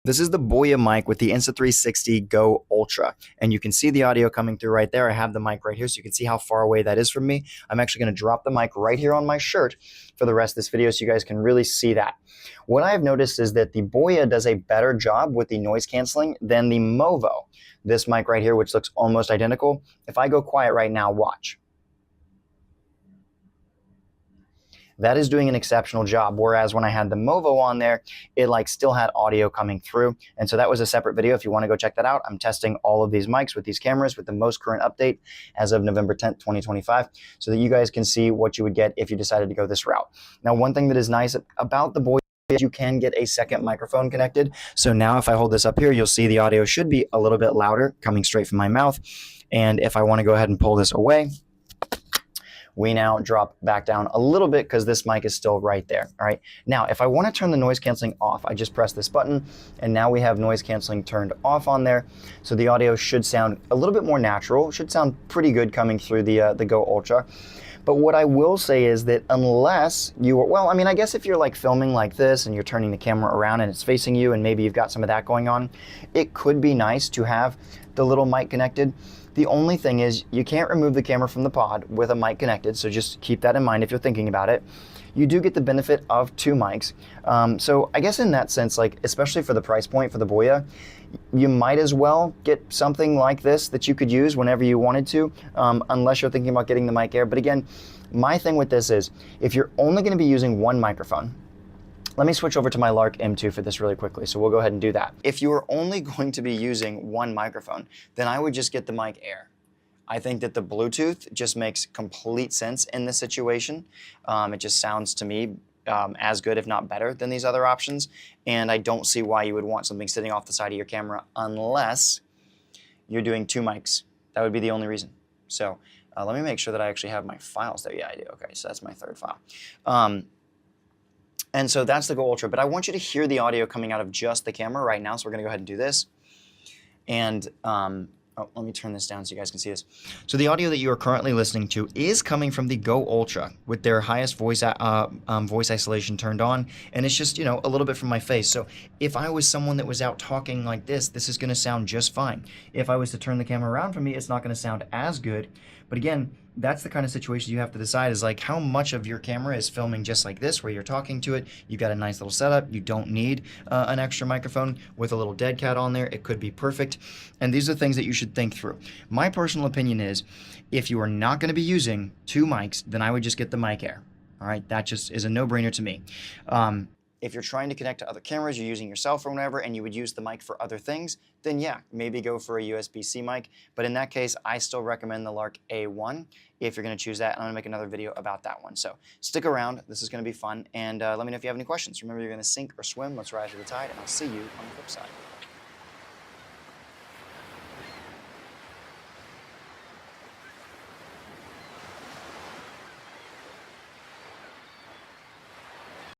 This is the BOYA mic with the Insta360 Go Ultra, and you can see the audio coming through right there. I have the mic right here, so you can see how far away that is from me. I'm actually going to drop the mic right here on my shirt for the rest of this video so you guys can really see that. What I have noticed is that the BOYA does a better job with the noise canceling than the Movo. This mic right here, which looks almost identical. If I go quiet right now, watch. That is doing an exceptional job, whereas when I had the Movo on there, it still had audio coming through. And so that was a separate video if you want to go check that out. I'm testing all of these mics with these cameras with the most current update as of November 10th, 2025, so that you guys can see what you would get if you decided to go this route. Now, one thing that is nice about the BOYA is you can get a second microphone connected. So now if I hold this up here, you'll see the audio should be a little bit louder coming straight from my mouth. And if I want to go ahead and pull this away, we now drop back down a little bit because this mic is still right there. All right. Now, if I want to turn the noise canceling off, I just press this button, and now we have noise canceling turned off on there. So the audio should sound a little bit more natural. It should sound pretty good coming through the Go Ultra. But what I will say is that unless you are, well, I mean, I guess if you're filming like this and you're turning the camera around and it's facing you and maybe you've got some of that going on, it could be nice to have the little mic connected. The only thing is you can't remove the camera from the pod with a mic connected, so just keep that in mind if you're thinking about it. You do get the benefit of two mics. So I guess in that sense, especially for the price point for the BOYA, you might as well get something like this that you could use whenever you wanted to, unless you're thinking about getting the mic air. But again, my thing with this is if you're only going to be using one microphone, let me switch over to my Lark M2 for this really quickly, so we'll go ahead and do that. If you are only going to be using one microphone, then I would just get the mic air. I think that the Bluetooth just makes complete sense in this situation. It just sounds to me as good, if not better, than these other options, and I don't see why you would want something sitting off the side of your camera unless you're doing two mics. That would be the only reason. So let me make sure that I actually have my files there. Yeah, I do. Okay, so that's my third file. And so that's the Go Ultra, but I want you to hear the audio coming out of just the camera right now, so we're going to go ahead and do this. And let me turn this down so you guys can see this. So the audio that you are currently listening to is coming from the Go Ultra with their highest voice isolation turned on, and it's just, a little bit from my face. So if I was someone that was out talking like this is going to sound just fine. If I was to turn the camera around from me, it's not going to sound as good. But again, that's the kind of situation you have to decide is how much of your camera is filming just like this, where you're talking to it. You've got a nice little setup. You don't need an extra microphone with a little dead cat on there. It could be perfect. And these are things that you should think through. My personal opinion is if you are not going to be using two mics, then I would just get the mic air. All right. That just is a no-brainer to me. If you're trying to connect to other cameras, you're using your cell phone or whatever, and you would use the mic for other things, then yeah, maybe go for a USB-C mic. But in that case, I still recommend the Lark A1 if you're going to choose that. And I'm going to make another video about that one. So stick around. This is going to be fun. And let me know if you have any questions. Remember, you're going to sink or swim. Let's rise to the tide, and I'll see you on the flip side.